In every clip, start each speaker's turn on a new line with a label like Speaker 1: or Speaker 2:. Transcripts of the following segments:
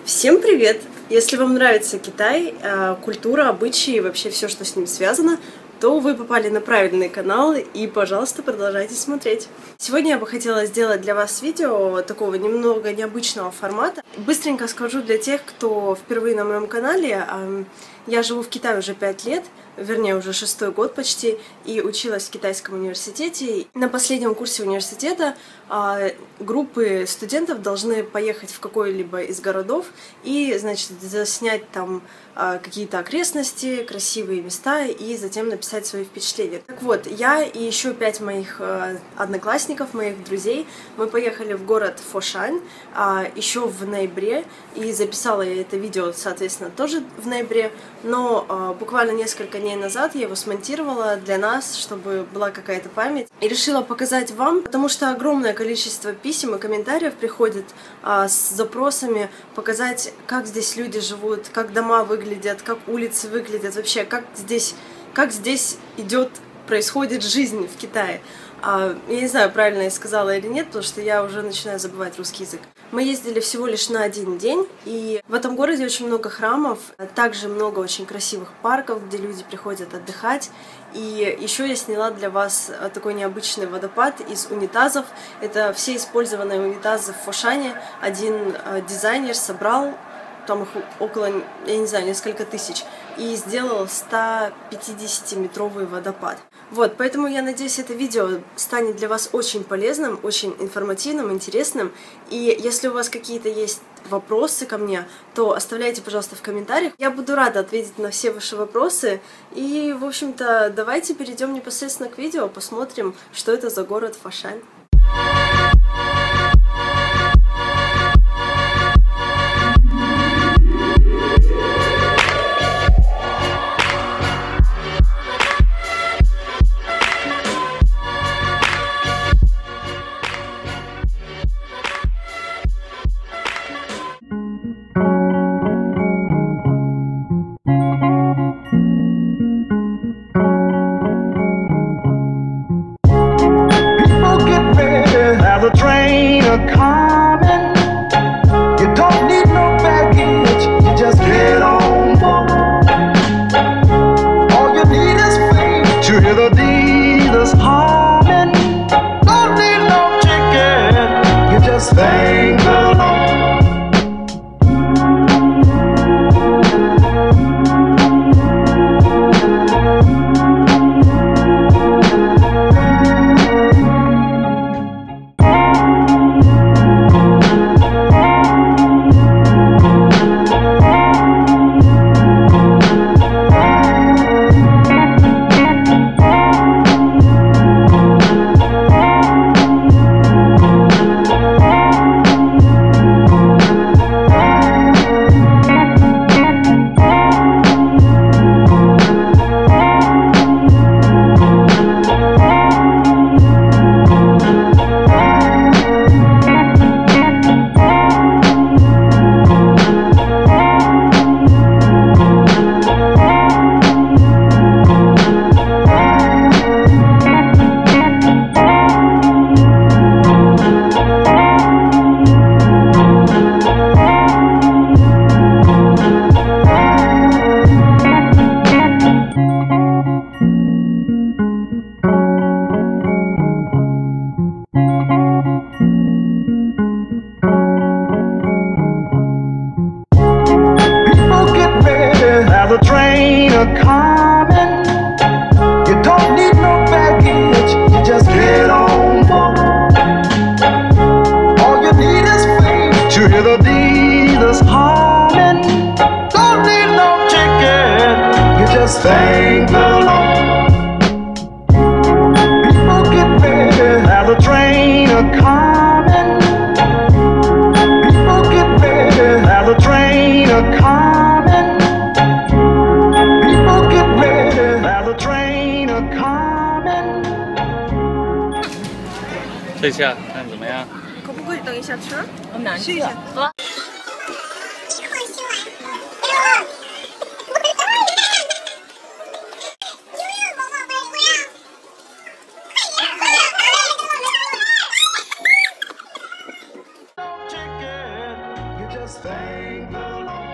Speaker 1: Всем привет! Если вам нравится Китай, культура, обычаи и вообще все, что с ним связано, то вы попали на правильный канал и, пожалуйста, продолжайте смотреть. Сегодня я бы хотела сделать для вас видео такого немного необычного формата. Быстренько скажу для тех, кто впервые на моем канале. Я живу в Китае уже 5 лет, вернее, уже 6-й год почти, и училась в китайском университете. На последнем курсе университета группы студентов должны поехать в какой-либо из городов и, значит, заснять там какие-то окрестности, красивые места и затем написать свои впечатления. Так вот, я и еще 5 моих одноклассников, моих друзей, мы поехали в город Фошань еще в ноябре, и записала я это видео, соответственно, тоже в ноябре, но буквально несколько дней назад я его смонтировала для нас, чтобы была какая-то память, и решила показать вам, потому что огромное количество писем и комментариев приходит с запросами показать, как здесь люди живут, как дома выглядят, как улицы выглядят, вообще, как здесь происходит жизнь в Китае. Я не знаю, правильно я сказала или нет, потому что я уже начинаю забывать русский язык. Мы ездили всего лишь на 1 день, и в этом городе очень много храмов, также много очень красивых парков, где люди приходят отдыхать. И еще я сняла для вас такой необычный водопад из унитазов. Это все использованные унитазы в Фошане. Один дизайнер собрал, там их около, я не знаю, несколько тысяч, и сделал 150-метровый водопад. Вот, поэтому я надеюсь, это видео станет для вас очень полезным, очень информативным, интересным. И если у вас какие-то есть вопросы ко мне, то оставляйте, пожалуйста, в комментариях. Я буду рада ответить на все ваши вопросы. И, в общем-то, давайте перейдем непосредственно к видео, посмотрим, что это за город Фошань.
Speaker 2: Thank the Lord. People get ready, have a train a-comin'. People get ready, have a train a-comin'. People get ready, have a train a-comin'.
Speaker 3: 试一下，看怎么样？
Speaker 1: 可不可以等一下吃？
Speaker 4: 我们俩
Speaker 1: 试一下。
Speaker 4: 走吧。
Speaker 2: Just thank ain't no law.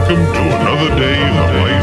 Speaker 4: Welcome to another day in the life.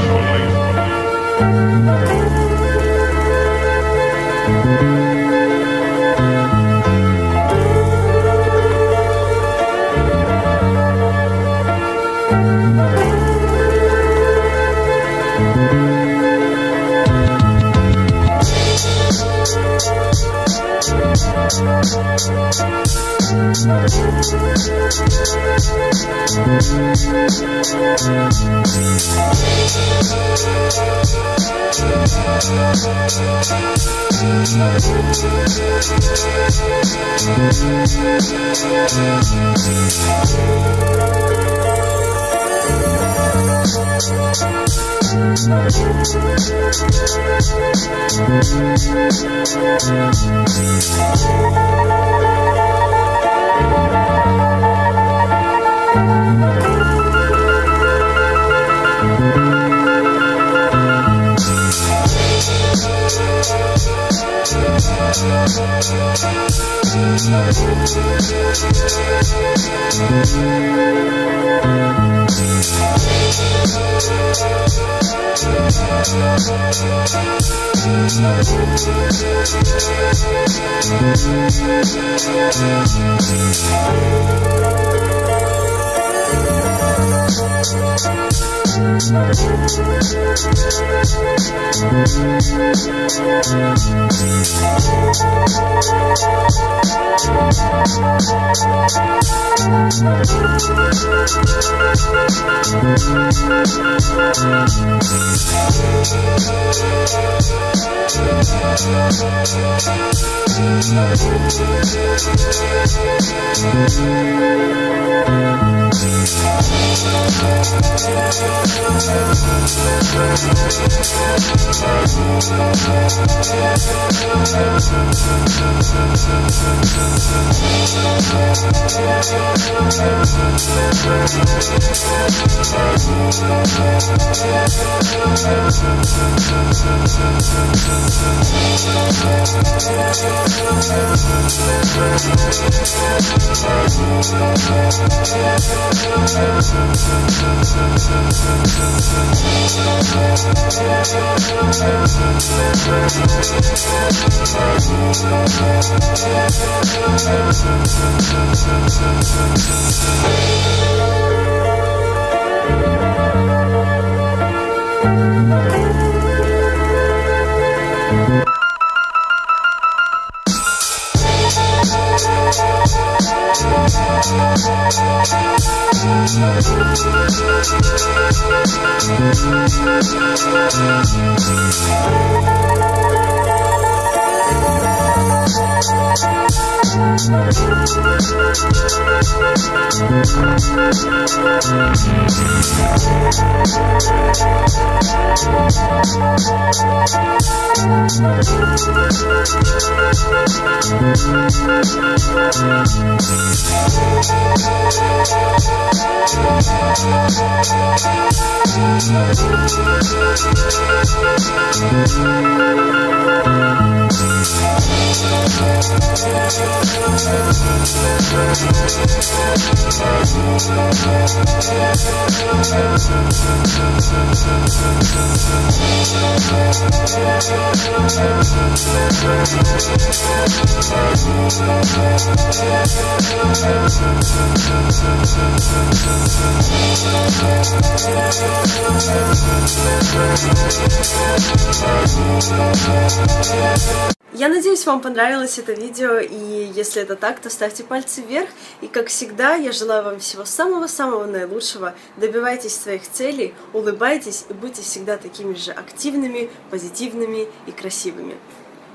Speaker 1: Я надеюсь, вам понравилось это видео, и если это так, то ставьте пальцы вверх. И как всегда, я желаю вам всего самого-самого наилучшего. Добивайтесь своих целей, улыбайтесь и будьте всегда такими же активными, позитивными и красивыми.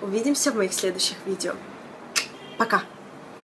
Speaker 1: Увидимся в моих следующих видео. Пока!